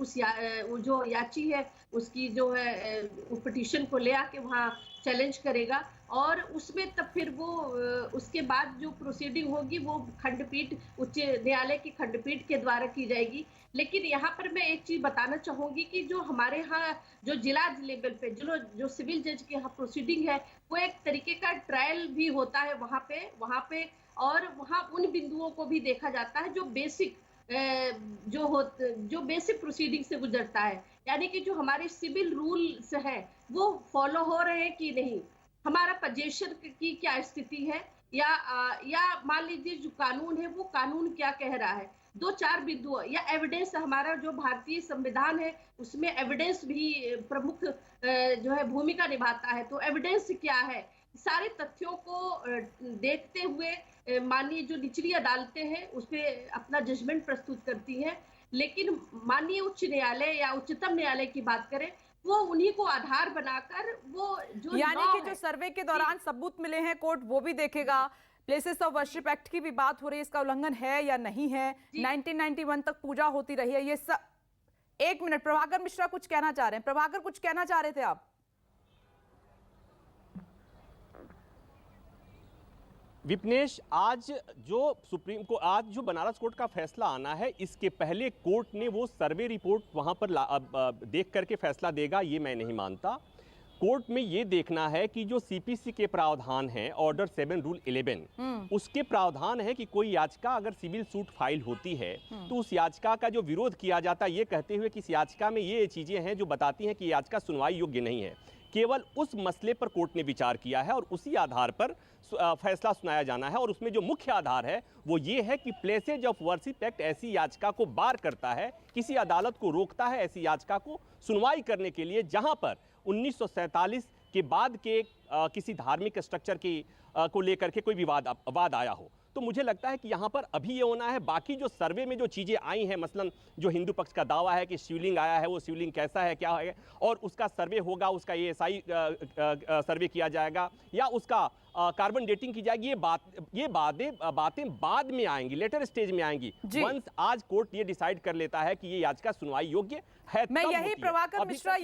वो जो याची है उसकी जो है वो पिटीशन को ले आके वहाँ चैलेंज करेगा और उसमें तब फिर वो उसके बाद जो प्रोसीडिंग होगी वो खंडपीठ, उच्च न्यायालय की खंडपीठ के द्वारा की जाएगी। लेकिन यहाँ पर मैं एक चीज बताना चाहूंगी कि जो हमारे यहाँ जो जिला लेवल पे जो सिविल जज के यहाँ प्रोसीडिंग है वो एक तरीके का ट्रायल भी होता है वहाँ पे और वहाँ उन बिंदुओं को भी देखा जाता है जो बेसिक जो बेसिक प्रोसीडिंग से गुजरता है, यानी कि जो हमारे सिविल रूल्स हैं वो फॉलो हो रहे हैं कि नहीं, हमारा पोजीशन की क्या स्थिति है, या मान लीजिए जो कानून है वो कानून क्या कह रहा है, 2-4 बिंदु, या एविडेंस, हमारा जो भारतीय संविधान है उसमें एविडेंस भी प्रमुख जो है भूमिका निभाता है, तो एविडेंस क्या है, सारे तथ्यों को देखते हुए माननीय जो निचली अदालतें हैं उस पे अपना जजमेंट प्रस्तुत करती हैं। लेकिन माननीय उच्च न्यायालय या उच्चतम न्यायालय की बात करें वो उन्हीं को आधार बनाकर वो जो यानी कि जो सर्वे के दौरान सबूत मिले हैं कोर्ट वो भी देखेगा, प्लेसेस ऑफ वर्शिप एक्ट की भी बात हो रही है, इसका उल्लंघन है या नहीं है, 1991 तक पूजा होती रही है, ये सब। एक मिनट, प्रभाकर मिश्रा कुछ कहना चाह रहे हैं। प्रभाकर, कुछ कहना चाह रहे थे आप? विपनेश, आज जो बनारस कोर्ट का फैसला आना है, इसके पहले कोर्ट ने वो सर्वे रिपोर्ट वहां पर देख करके फैसला देगा, ये मैं नहीं मानता। कोर्ट में ये देखना है कि जो सीपीसी के प्रावधान हैं, ऑर्डर 7 रूल 11, उसके प्रावधान है कि कोई याचिका अगर सिविल सूट फाइल होती है तो उस याचिका का जो विरोध किया जाता है ये कहते हुए कि इस याचिका में ये चीजें हैं जो बताती हैं कि याचिका सुनवाई योग्य नहीं है, केवल उस मसले पर कोर्ट ने विचार किया है और उसी आधार पर फैसला सुनाया जाना है। और उसमें जो मुख्य आधार है वो ये है कि प्लेसेज ऑफ वर्शिप एक्ट ऐसी याचिका को बार करता है, किसी अदालत को रोकता है ऐसी याचिका को सुनवाई करने के लिए जहां पर 1947 के बाद के किसी धार्मिक स्ट्रक्चर की को लेकर के कोई विवाद आया हो। तो मुझे लगता है कि यहाँ पर अभी ये होना है। बाकी जो सर्वे में जो चीज़ें आई हैं, मसलन जो हिंदू पक्ष का दावा है कि शिवलिंग आया है, वो शिवलिंग कैसा है, क्या है, और उसका सर्वे होगा, उसका ASI सर्वे किया जाएगा या उसका कार्बन डेटिंग की जाएगी, ये बातें बाद में आएंगी, लेटर स्टेज में आएंगी। वंस आज कोर्ट ये डिसाइड कर लेता है कि ये याचिका सुनवाई योग्य है। मैं यही प्रभाकर मिश्रा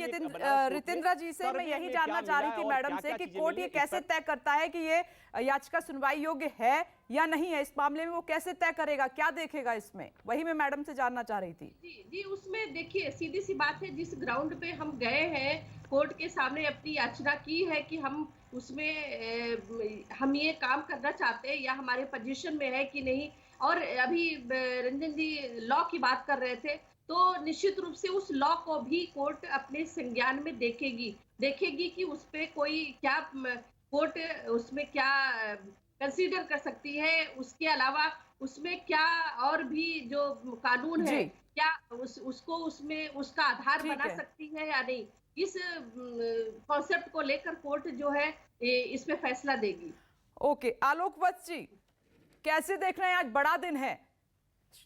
रितेंद्र जी से मैं यही जानना चाह रही थी मैडम से कि कोर्ट ये कैसे तय करता है कि ये याचिका सुनवाई योग्य है या नहीं है, इस मामले में वो कैसे तय करेगा, क्या देखेगा इसमें, वही मैं मैडम से जानना चाह रही थी। जी उसमें देखिए सीधी सी बात है, जिस ग्राउंड पे हम गए हैं कोर्ट के सामने अपनी याचना की है कि हम उसमें हम ये काम करना चाहते हैं या हमारे पोजीशन में है कि नहीं, और अभी रंजन जी लॉ की बात कर रहे थे, तो निश्चित रूप से उस लॉ को भी कोर्ट अपने संज्ञान में देखेगी कि उस पे कोई क्या कोर्ट उसमें क्या कंसीडर कर सकती है, उसके अलावा उसमें क्या और भी जो कानून है क्या उसको उसमें उसका आधार बना सकती है या नहीं, इस कॉन्सेप्ट को लेकर कोर्ट जो है इस पे फैसला देगी। ओके, आलोक वत्स जी कैसे देख रहे हैं, आज बड़ा दिन है,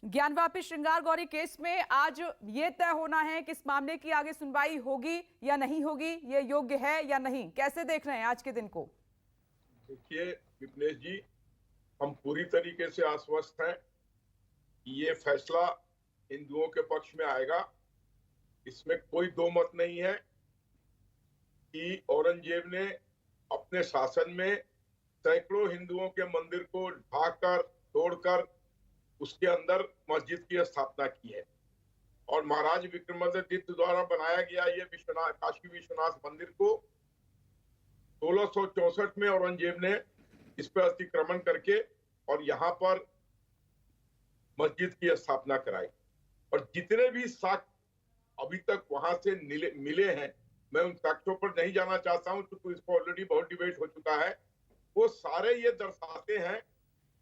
ज्ञानवापी श्रृंगार गौरी केस में आज ये तय होना है कि इस मामले की आगे सुनवाई होगी या नहीं होगी, ये योग्य है या नहीं, कैसे देख रहे हैं आज के दिन को? देखिए विपनेश जी, हम पूरी तरीके से आश्वस्त हैं कि ये फैसला हिंदुओं के पक्ष में आएगा। इसमें कोई दो मत नहीं है कि औरंगजेब ने अपने शासन में सैकड़ों हिंदुओं के मंदिर को ढाकर तोड़कर उसके अंदर मस्जिद की स्थापना की है, और महाराज विक्रमादित्य द्वारा बनाया गया ये काशी विश्वनाथ मंदिर को 1664 में औरंगजेब ने इस पर अतिक्रमण करके और यहाँ पर मस्जिद की स्थापना कराई। और जितने भी साक्ष्य अभी तक वहां से मिले हैं, मैं उन साक्ष्यों पर नहीं जाना चाहता हूं क्योंकि इस पर ऑलरेडी बहुत डिबेट हो चुका है, वो सारे ये दर्शाते हैं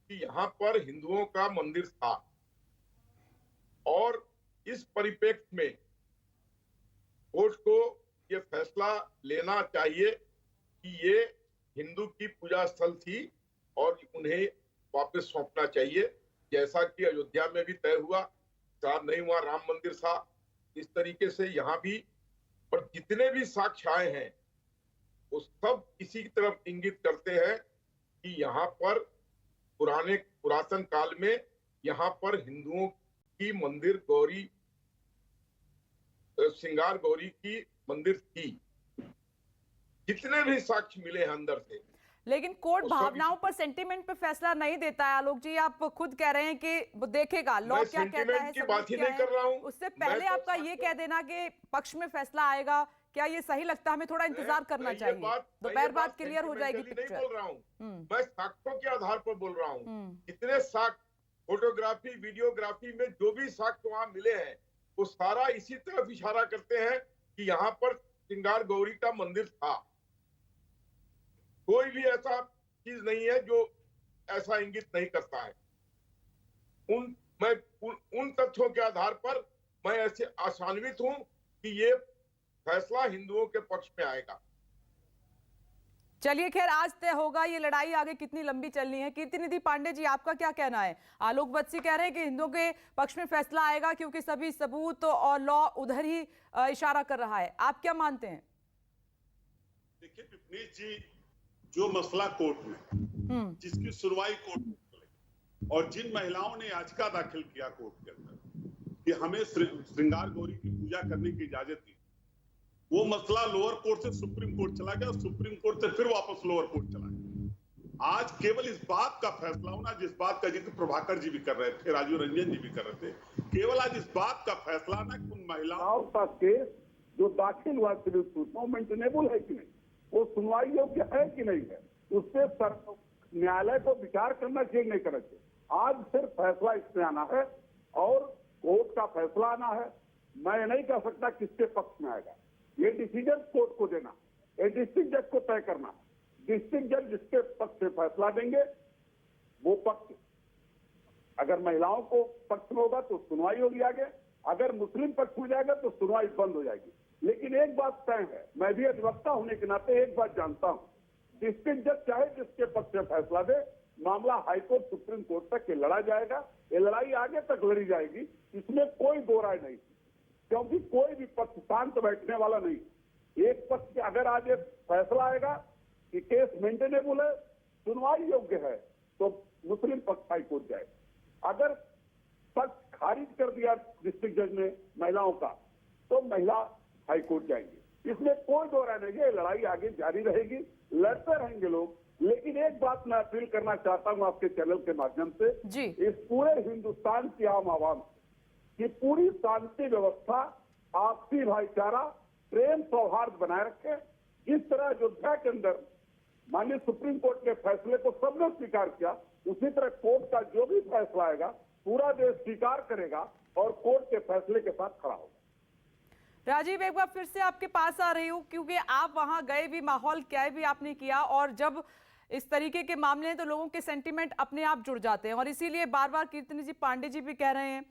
कि यहाँ पर हिंदुओं का मंदिर था। और इस परिप्रेक्ष्य में कोर्ट को ये फैसला लेना चाहिए कि ये हिंदू की पूजा स्थल थी और उन्हें वापस सौंपना चाहिए, जैसा कि अयोध्या में भी तय हुआ, चार नहीं हुआ, राम मंदिर था, इस तरीके से यहाँ भी। और जितने भी साक्ष्य आए हैं वो सब इसी की तरफ इंगित करते हैं कि यहाँ पर पुरातन काल में यहाँ पर हिंदुओं की मंदिर गौरी, श्रृंगार गौरी की मंदिर थी। जितने भी साक्ष्य मिले हैं अंदर से, लेकिन कोर्ट भावनाओं पर, सेंटीमेंट पे फैसला नहीं देता है। आलोक जी, आप खुद कह रहे हैं कि वो देखेगा लॉ क्या कहता है, की बात ही नहीं कर रहा हूं। उससे पहले आपका ये कह देना कि पक्ष में फैसला आएगा, क्या ये सही लगता है? हमें थोड़ा इंतजार करना चाहिए, दोपहर बाद क्लियर हो जाएगी पिक्चर। नहीं बोल रहा हूँ मैं, साक्ष्यों के आधार पर बोल रहा हूँ। जितने साक्ष्य, फोटोग्राफी, वीडियोग्राफी में जो भी साक्ष्य वहां मिले हैं, वो सारा इसी तरफ इशारा करते हैं कि यहाँ पर श्रृंगार गौरी का मंदिर था। कोई भी ऐसा चीज नहीं है जो ऐसा इंगित नहीं करता है। उन तथ्यों के आधार पर मैं ऐसे आशान्वित हूं कि ये फैसला हिंदुओं के पक्ष में आएगा। चलिए, खैर आज तय होगा। ये लड़ाई आगे कितनी लंबी चलनी है? कीर्तिनिधि पांडे जी, आपका क्या कहना है? आलोक बत्सी कह रहे हैं कि हिंदुओं के पक्ष में फैसला आएगा क्योंकि सभी सबूत और लॉ उधर ही इशारा कर रहा है। आप क्या मानते हैं? देखिए विपनीत जी, जो मसला कोर्ट में, जिसकी सुनवाई कोर्ट में चले, और जिन महिलाओं ने याचिका दाखिल किया कोर्ट के अंदर कि हमें श्रृंगार गौरी की पूजा करने की इजाजत दी, वो मसला लोअर कोर्ट से सुप्रीम कोर्ट चला गया और सुप्रीम कोर्ट से फिर वापस लोअर कोर्ट चला गया। आज केवल इस बात का फैसला होना, जिस बात का जिक्र प्रभाकर जी भी कर रहे थे, राजीव रंजन जी भी कर रहे थे, केवल आज इस बात का फैसला ना कि उन महिलाओं का केस जो दाखिल हुआ सिविल सूट में मेंटेनेबल है कि नहीं, वो सुनवाई योग्य है कि नहीं है, उससे न्यायालय को विचार करना चाहिए नहीं करना चाहिए। आज सिर्फ फैसला इसमें आना है और कोर्ट का फैसला आना है। मैं नहीं कह सकता किसके पक्ष में आएगा, ये डिसीजन कोर्ट को देना, ये डिस्ट्रिक्ट जज को तय करना। डिस्ट्रिक्ट जज जिसके पक्ष में फैसला देंगे वो पक्ष, अगर महिलाओं को पक्ष में होगा तो सुनवाई होगी आगे, अगर मुस्लिम पक्ष में जाएगा तो सुनवाई बंद हो जाएगी। लेकिन एक बात तय है, मैं भी अधिवक्ता होने के नाते एक बात जानता हूं, डिस्ट्रिक्ट जज चाहे जिसके पक्ष में फैसला दे, मामला हाईकोर्ट सुप्रीम कोर्ट तक ये लड़ा जाएगा, ये लड़ाई आगे तक लड़ी जाएगी, इसमें कोई दो राय नहीं, क्योंकि कोई भी पक्ष शांत बैठने वाला नहीं। एक पक्ष अगर आज ये फैसला आएगा कि केस मेंटेनेबल है, सुनवाई योग्य है, तो मुस्लिम पक्ष हाईकोर्ट जाए। अगर पक्ष खारिज कर दिया डिस्ट्रिक्ट जज ने महिलाओं का, तो महिला हाईकोर्ट जाएंगे। इसमें कोई दो राय नहीं है, लड़ाई आगे जारी रहेगी, लड़ते रहेंगे लोग। लेकिन एक बात मैं अपील करना चाहता हूं आपके चैनल के माध्यम से, इस पूरे हिंदुस्तान की आम आवाम की पूरी शांति व्यवस्था, आपसी भाईचारा, प्रेम सौहार्द बनाए रखे। जिस तरह अयोध्या के अंदर माननीय सुप्रीम कोर्ट के फैसले को सबने स्वीकार किया, उसी तरह कोर्ट का जो भी फैसला आएगा पूरा देश स्वीकार करेगा और कोर्ट के फैसले के साथ खड़ा होगा। राजीव, एक बार फिर से आपके पास आ रही हूँ, क्योंकि आप वहां गए भी, माहौल क्या भी आपने किया, और जब इस तरीके के मामले हैं तो लोगों के सेंटीमेंट अपने आप जुड़ जाते हैं, और इसीलिए बार बार कीर्तिनिधि पांडे जी भी कह रहे हैं,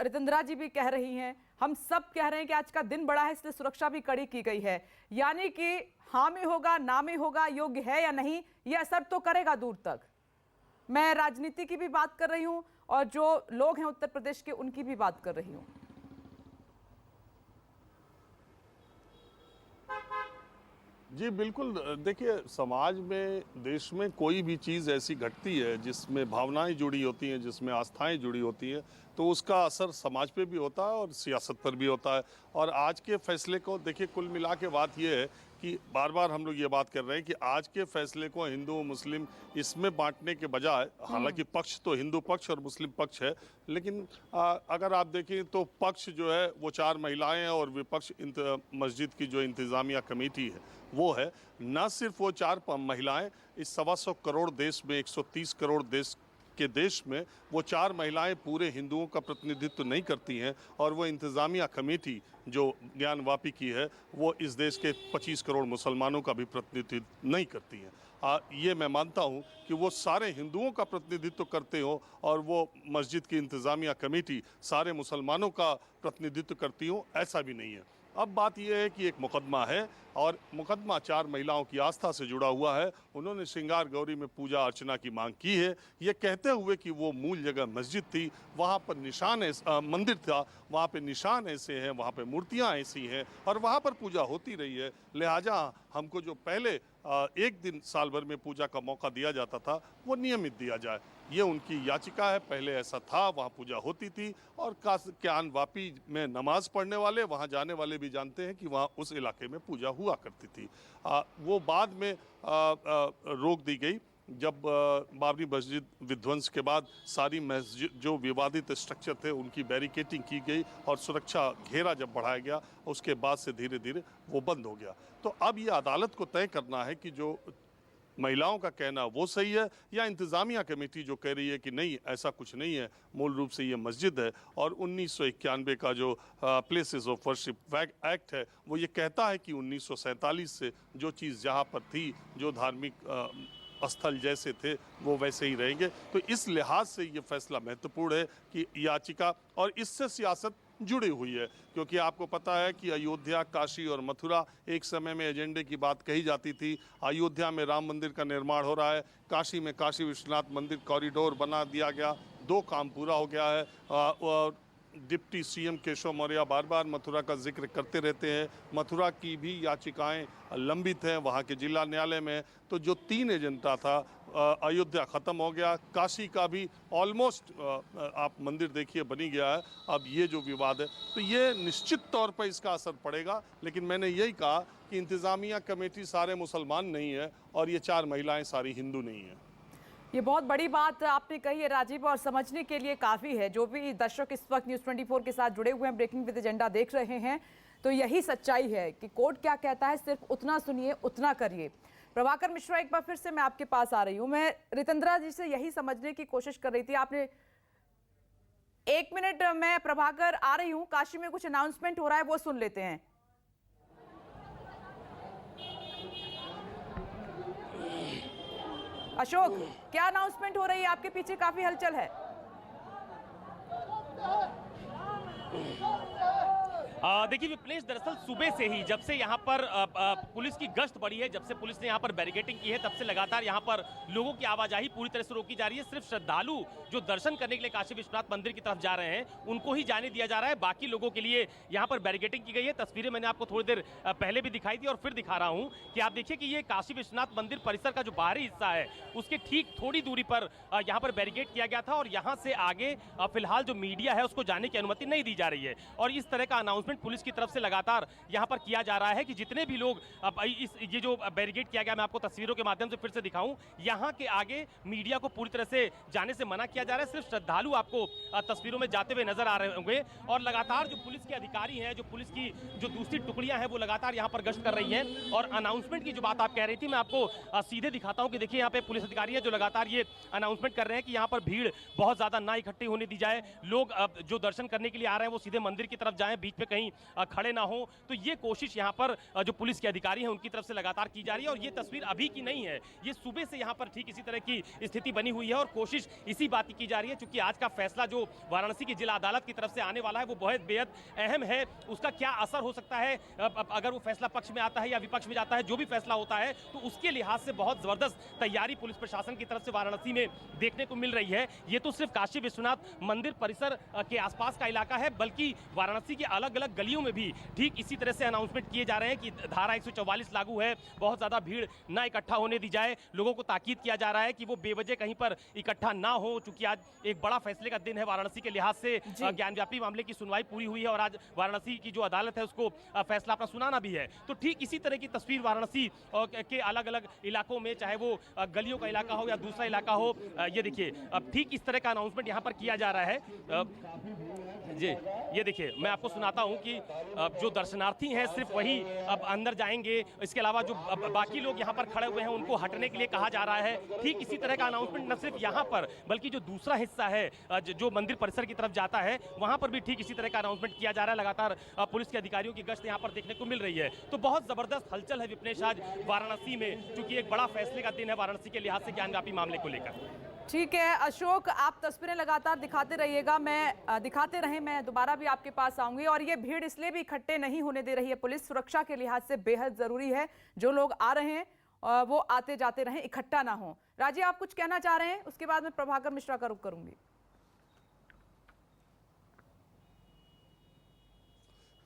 रितंद्रा जी भी कह रही हैं, हम सब कह रहे हैं कि आज का दिन बड़ा है, इसलिए सुरक्षा भी कड़ी की गई है। यानी कि हाँ में होगा, ना में होगा, योग्य है या नहीं, ये असर तो करेगा दूर तक। मैं राजनीति की भी बात कर रही हूँ और जो लोग हैं उत्तर प्रदेश के, उनकी भी बात कर रही हूँ। जी बिल्कुल, देखिए समाज में, देश में कोई भी चीज़ ऐसी घटती है जिसमें भावनाएं जुड़ी होती हैं, जिसमें आस्थाएं जुड़ी होती हैं, तो उसका असर समाज पे भी होता है और सियासत पर भी होता है। और आज के फैसले को देखिए, कुल मिला के बात यह है कि बार बार हम लोग ये बात कर रहे हैं कि आज के फैसले को हिंदू मुस्लिम इसमें बांटने के बजाय, हालांकि पक्ष तो हिंदू पक्ष और मुस्लिम पक्ष है, लेकिन अगर आप देखें तो पक्ष जो है वो 4 महिलाएं हैं और विपक्ष मस्जिद की जो इंतज़ामिया कमेटी है वो है। न सिर्फ वो 4 महिलाएं, इस 125 करोड़ देश में, 130 करोड़ देश के देश में वो 4 महिलाएं पूरे हिंदुओं का प्रतिनिधित्व नहीं करती हैं, और वो इंतज़ामिया कमेटी जो ज्ञानवापी की है वो इस देश के 25 करोड़ मुसलमानों का भी प्रतिनिधित्व नहीं करती हैं। ये मैं मानता हूँ कि वो सारे हिंदुओं का प्रतिनिधित्व करते हो और वो मस्जिद की इंतज़ामिया कमेटी सारे मुसलमानों का प्रतिनिधित्व करती हो, ऐसा भी नहीं है। अब बात यह है कि एक मुकदमा है और मुकदमा 4 महिलाओं की आस्था से जुड़ा हुआ है। उन्होंने श्रृंगार गौरी में पूजा अर्चना की मांग की है, ये कहते हुए कि वो मूल जगह मस्जिद थी, वहाँ पर निशान मंदिर था, वहाँ पे निशान ऐसे हैं, वहाँ पे मूर्तियाँ ऐसी हैं और वहाँ पर पूजा होती रही है। लिहाजा हमको जो पहले एक दिन साल भर में पूजा का मौका दिया जाता था वो नियमित दिया जाए, ये उनकी याचिका है। पहले ऐसा था, वहाँ पूजा होती थी और ज्ञान वापी में नमाज पढ़ने वाले, वहाँ जाने वाले भी जानते हैं कि वहाँ उस इलाके में पूजा हुआ करती थी। वो बाद में रोक दी गई जब बाबरी मस्जिद विध्वंस के बाद सारी मस्जिद जो विवादित स्ट्रक्चर थे उनकी बैरिकेटिंग की गई और सुरक्षा घेरा जब बढ़ाया गया, उसके बाद से धीरे धीरे वो बंद हो गया। तो अब ये अदालत को तय करना है कि जो महिलाओं का कहना वो सही है या इंतज़ामिया कमेटी जो कह रही है कि नहीं ऐसा कुछ नहीं है, मूल रूप से ये मस्जिद है। और 1991 का जो प्लेसेस ऑफ वर्शिप एक्ट है वो ये कहता है कि 1947 से जो चीज़ जहाँ पर थी, जो धार्मिक स्थल जैसे थे वो वैसे ही रहेंगे। तो इस लिहाज से ये फैसला महत्वपूर्ण है कि याचिका और इससे सियासत जुड़ी हुई है, क्योंकि आपको पता है कि अयोध्या, काशी और मथुरा एक समय में एजेंडे की बात कही जाती थी। अयोध्या में राम मंदिर का निर्माण हो रहा है, काशी में काशी विश्वनाथ मंदिर कॉरिडोर बना दिया गया, 2 काम पूरा हो गया है। और डिप्टी सीएम केशव मौर्य बार बार मथुरा का जिक्र करते रहते हैं। मथुरा की भी याचिकाएं लंबित हैं वहाँ के जिला न्यायालय में। तो जो 3 एजेंडा था, अयोध्या ख़त्म हो गया, काशी का भी ऑलमोस्ट आप मंदिर देखिए बनी गया है। अब ये जो विवाद है तो ये निश्चित तौर पर इसका असर पड़ेगा। लेकिन मैंने यही कहा कि इंतज़ामिया कमेटी सारे मुसलमान नहीं है और ये 4 महिलाएं सारी हिंदू नहीं हैं। ये बहुत बड़ी बात आपने कही है राजीव, और समझने के लिए काफ़ी है। जो भी दर्शक इस वक्त न्यूज़ 24 के साथ जुड़े हुए हैं, ब्रेकिंग विद एजेंडा देख रहे हैं, तो यही सच्चाई है कि कोर्ट क्या कहता है, सिर्फ उतना सुनिए, उतना करिए। प्रभाकर मिश्रा, एक बार फिर से मैं आपके पास आ रही हूँ। मैं रितेंद्रा जी से यही समझने की कोशिश कर रही थी। आपने 1 मिनट, मैं प्रभाकर आ रही हूँ। काशी में कुछ अनाउंसमेंट हो रहा है, वो सुन लेते हैं। अशोक, क्या अनाउंसमेंट हो रही है? आपके पीछे काफी हलचल है। देखिए विप्लेश, दरअसल सुबह से ही जब से यहाँ पर पुलिस की गश्त बढ़ी है, जब से पुलिस ने यहाँ पर बैरिकेडिंग की है, तब से लगातार यहाँ पर लोगों की आवाजाही पूरी तरह से रोकी जा रही है। सिर्फ श्रद्धालु जो दर्शन करने के लिए काशी विश्वनाथ मंदिर की तरफ जा रहे हैं उनको ही जाने दिया जा रहा है। बाकी लोगों के लिए यहाँ पर बैरिकेडिंग की गई है। तस्वीरें मैंने आपको थोड़ी देर पहले भी दिखाई थी और फिर दिखा रहा हूँ कि आप देखिए कि ये काशी विश्वनाथ मंदिर परिसर का जो बाहरी हिस्सा है उसके ठीक थोड़ी दूरी पर यहाँ पर बैरिकेड किया गया था और यहाँ से आगे फिलहाल जो मीडिया है उसको जाने की अनुमति नहीं दी जा रही है। और इस तरह का अनाउंसमेंट पुलिस की तरफ से लगातार यहां पर किया जा रहा है कि जितने भी लोग ये जो बैरिकेड किया गया, मैं आपको तस्वीरों के माध्यम से फिर से दिखाऊं, यहां के आगे मीडिया को पूरी तरह से जाने से मना किया जा रहा है। सिर्फ श्रद्धालु आपको तस्वीरों में जाते हुए नजर आ रहे होंगे और लगातार जो पुलिस के अधिकारी हैं, जो पुलिस की जो दूसरी टुकड़ियां हैं, वो लगातार यहां पर गश्त कर रही हैं। और अनाउंसमेंट की जो बात आप कह रही थी, मैं आपको सीधे दिखाता हूं कि देखिए यहाँ पे पुलिस अधिकारी है जो लगातार ये अनाउंसमेंट कर रहे हैं कि यहाँ पर भीड़ बहुत ज्यादा ना इकट्ठी होने दी जाए। लोग जो दर्शन करने के लिए आ रहे हैं वो सीधे मंदिर की तरफ जाएं, बीच में कहीं खड़े ना हो। तो ये कोशिश यहाँ पर जो पुलिस के अधिकारी हैं उनकी तरफ से लगातार की जा रही है। और ये तस्वीर अभी की नहीं है, ये सुबह से यहाँ पर ठीक इसी तरह की स्थिति बनी हुई है और कोशिश इसी बात की जा रही है। क्योंकि आज का फैसला जो वाराणसी की जिला अदालत की तरफ से आने वाला है वो बहुत बेहद अहम है। उसका क्या असर हो सकता है अगर वो फैसला पक्ष में आता है या विपक्ष में जाता है, जो भी फैसला होता है तो उसके लिहाज से बहुत जबरदस्त तैयारी पुलिस प्रशासन की तरफ से वाराणसी में देखने को मिल रही है। ये तो सिर्फ काशी विश्वनाथ मंदिर परिसर के आसपास का इलाका है, बल्कि वाराणसी के अलग अलग गलियों में भी ठीक इसी तरह से अनाउंसमेंट किए जा रहे हैं कि धारा 144 लागू है, बहुत ज्यादा भीड़ ना इकट्ठा होने दी जाए। लोगों को ताकीद किया जा रहा है कि वो बेवजह कहीं पर इकट्ठा ना हो। चूंकि आज एक बड़ा फैसले का दिन है वाराणसी के लिहाज से, ज्ञानव्यापी मामले की सुनवाई पूरी हुई है और आज वाराणसी की जो अदालत है उसको फैसला अपना सुनाना भी है। तो ठीक इसी तरह की तस्वीर वाराणसी के अलग अलग इलाकों में, चाहे वो गलियों का इलाका हो या दूसरा इलाका हो, ये देखिए अब ठीक इस तरह का अनाउंसमेंट यहाँ पर किया जा रहा है। जी ये देखिए, मैं आपको सुनाता हूँ कि जो दर्शनार्थी हैं सिर्फ वही अब अंदर जाएंगे। इसके अलावा जो बाकी लोग यहाँ पर खड़े हुए हैं उनको हटने के लिए कहा जा रहा है। ठीक इसी तरह का अनाउंसमेंट न सिर्फ यहाँ पर बल्कि जो दूसरा हिस्सा है जो मंदिर परिसर की तरफ जाता है वहाँ पर भी ठीक इसी तरह का अनाउंसमेंट किया जा रहा है। लगातार पुलिस के अधिकारियों की गश्त यहाँ पर देखने को मिल रही है। तो बहुत जबरदस्त हलचल है विप्नेश आज वाराणसी में, क्योंकि एक बड़ा फैसले का दिन है वाराणसी के लिहाज से ज्ञानव्यापी मामले को लेकर। ठीक है अशोक, आप तस्वीरें लगातार दिखाते रहिएगा, दिखाते रहें, मैं दोबारा भी आपके पास आऊंगी। और ये भीड़ इसलिए भी इकट्ठे नहीं होने दे रही है पुलिस, सुरक्षा के लिहाज से बेहद जरूरी है जो लोग आ रहे हैं वो आते जाते रहें, इकट्ठा ना हो। राजीव, आप कुछ कहना चाह रहे हैं? उसके बाद मैं प्रभाकर मिश्रा का रुख करूंगी।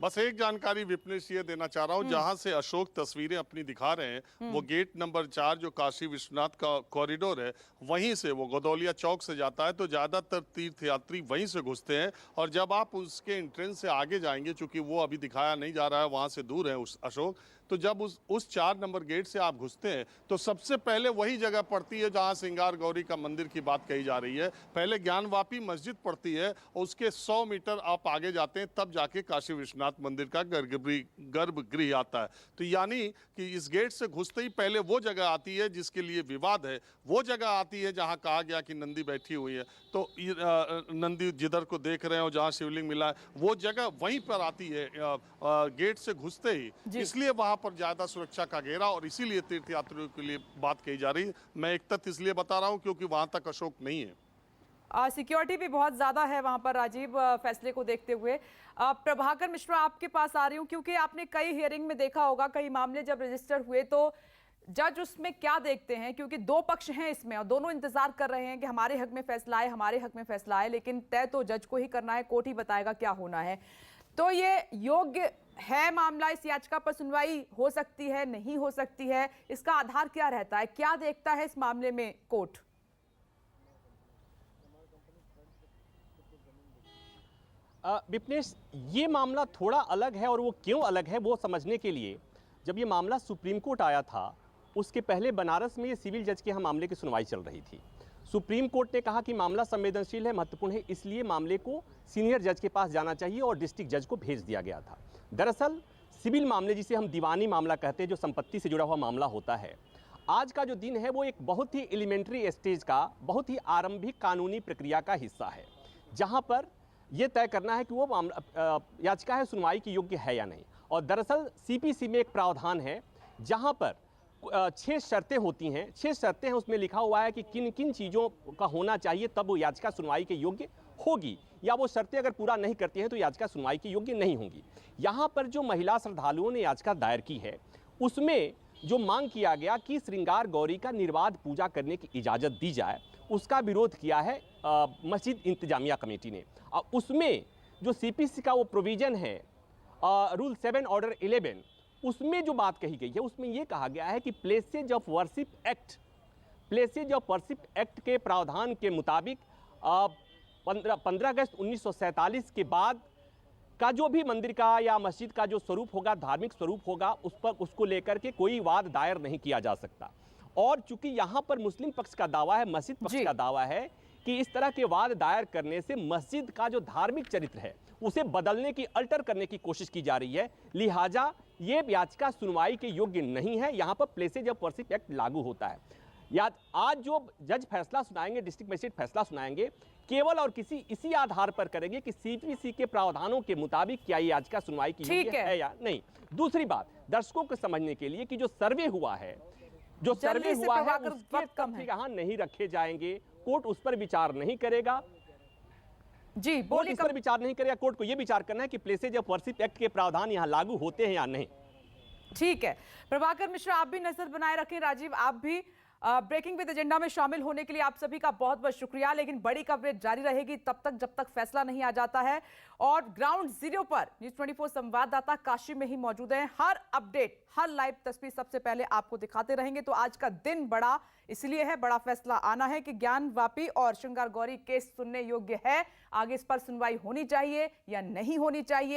बस एक जानकारी विपनेश ये देना चाह रहा हूँ, जहां से अशोक तस्वीरें अपनी दिखा रहे हैं वो गेट नंबर 4 जो काशी विश्वनाथ का कॉरिडोर है, वहीं से वो गोदौलिया चौक से जाता है। तो ज्यादातर तीर्थयात्री वहीं से घुसते हैं और जब आप उसके एंट्रेंस से आगे जाएंगे, चूंकि वो अभी दिखाया नहीं जा रहा है, वहां से दूर है अशोक, तो जब उस 4 नंबर गेट से आप घुसते हैं तो सबसे पहले वही जगह पड़ती है जहां श्रृंगार गौरी का मंदिर की बात कही जा रही है। पहले ज्ञानवापी मस्जिद पड़ती है और उसके 100 मीटर आप आगे जाते हैं तब जाके काशी विश्वनाथ मंदिर का गर्भगृह आता है। तो यानी कि इस गेट से घुसते ही पहले वो जगह आती है जिसके लिए विवाद है, वो जगह आती है जहां कहा गया कि नंदी बैठी हुई है। तो नंदी जिधर को देख रहे हो जहां शिवलिंग मिला है, वो जगह वहीं पर आती है गेट से घुसते ही। इसलिए वहां पर ज्यादा सुरक्षा का घेरा और इसीलिए तीर्थयात्रियों के लिए बात कही जा रही है। मैं एक तथ्य इसलिए बता रहा हूं क्योंकि वहां तक अशोक नहीं है। सिक्योरिटी भी बहुत ज्यादा है वहां पर राजीव, फैसले को देखते हुए। प्रभाकर मिश्रा, आपके पास आ रही हूँ क्योंकि आपने कई हियरिंग में देखा होगा, कई मामले जब रजिस्टर हुए तो जज उसमें क्या देखते हैं, क्योंकि 2 पक्ष हैं इसमें और दोनों इंतजार कर रहे हैं कि हमारे हक में फैसला आए, हमारे हक में फैसला आए, लेकिन तय तो जज को ही करना है, कोर्ट ही बताएगा क्या होना है। तो ये योग्य है मामला, इस याचिका पर सुनवाई हो सकती है, नहीं हो सकती है, इसका आधार क्या रहता है, क्या देखता है इस मामले में कोर्ट? विपनेश, ये मामला थोड़ा अलग है और वो क्यों अलग है वो समझने के लिए जब ये मामला सुप्रीम कोर्ट आया था उसके पहले बनारस में ये सिविल जज के यहाँ मामले की सुनवाई चल रही थी। सुप्रीम कोर्ट ने कहा कि मामला संवेदनशील है, महत्वपूर्ण है, इसलिए मामले को सीनियर जज के पास जाना चाहिए और डिस्ट्रिक्ट जज को भेज दिया गया था। दरअसल सिविल मामले, जिसे हम दीवानी मामला कहते हैं, जो संपत्ति से जुड़ा हुआ मामला होता है, आज का जो दिन है वो एक बहुत ही एलिमेंट्री स्टेज का, बहुत ही आरंभिक कानूनी प्रक्रिया का हिस्सा है, जहाँ पर यह तय करना है कि वो मामला याचिका है सुनवाई की योग्य है या नहीं। और दरअसल सीपीसी में एक प्रावधान है जहाँ पर 6 शर्तें होती हैं, 6 शर्तें हैं, उसमें लिखा हुआ है कि किन किन चीज़ों का होना चाहिए तब वो याचिका सुनवाई के योग्य होगी, या वो शर्तें अगर पूरा नहीं करती हैं तो याचिका सुनवाई के योग्य नहीं होंगी। यहाँ पर जो महिला श्रद्धालुओं ने याचिका दायर की है उसमें जो मांग किया गया कि श्रृंगार गौरी का निर्बाध पूजा करने की इजाज़त दी जाए, उसका विरोध किया है मस्जिद इंतजामिया कमेटी ने। उसमें जो सीपीसी का वो प्रोविज़न है रूल 7 ऑर्डर 11, उसमें जो बात कही गई है उसमें ये कहा गया है कि प्लेसेज ऑफ वर्शिप एक्ट के प्रावधान के मुताबिक 15 अगस्त 1947 के बाद का जो भी मंदिर का या मस्जिद का जो स्वरूप होगा, धार्मिक स्वरूप होगा, उस पर उसको लेकर के कोई वाद दायर नहीं किया जा सकता। और चूंकि यहाँ पर मुस्लिम पक्ष का दावा है, मस्जिद पक्ष का दावा है कि इस तरह के वाद दायर करने से मस्जिद का जो धार्मिक चरित्र है उसे बदलने की, अल्टर करने की कोशिश की जा रही है, लिहाजा ये याचिका सुनवाई के योग्य नहीं है। यहाँ पर प्लेसेज ऑफ वर्शिप एक्ट लागू होता है। या आज जो जज फैसला सुनाएंगे, डिस्ट्रिक्ट मजिस्ट्रेट फैसला सुनाएंगे, केवल और इसी आधार पर करेंगे कि सीपीसी के प्रावधानों के मुताबिक क्या ये याचिका सुनवाई की योग्य है या नहीं। दूसरी बात, दर्शकों को समझने के लिए कि जो सर्वे हुआ है उसके तथ्य यहाँ नहीं रखे जाएंगे, कोर्ट उस पर विचार नहीं करेगा। जी बोलिए। इस पर विचार नहीं करेगा, कोर्ट को यह विचार करना है कि प्लेसेज ऑफ वर्शिप एक्ट के प्रावधान यहाँ लागू होते हैं या नहीं। ठीक है, प्रभाकर मिश्रा आप भी नजर बनाए रखें, राजीव आप भी। ब्रेकिंग विद एजेंडा में शामिल होने के लिए आप सभी का बहुत बहुत शुक्रिया, लेकिन बड़ी कवरेज जारी रहेगी तब तक जब तक फैसला नहीं आ जाता है। और ग्राउंड जीरो पर न्यूज़ 24 संवाददाता काशी में ही मौजूद हैं, हर अपडेट, हर लाइव तस्वीर सबसे पहले आपको दिखाते रहेंगे। तो आज का दिन बड़ा इसलिए है, बड़ा फैसला आना है कि ज्ञानवापी और श्रृंगार गौरी केस सुनने योग्य है, आगे इस पर सुनवाई होनी चाहिए या नहीं होनी चाहिए।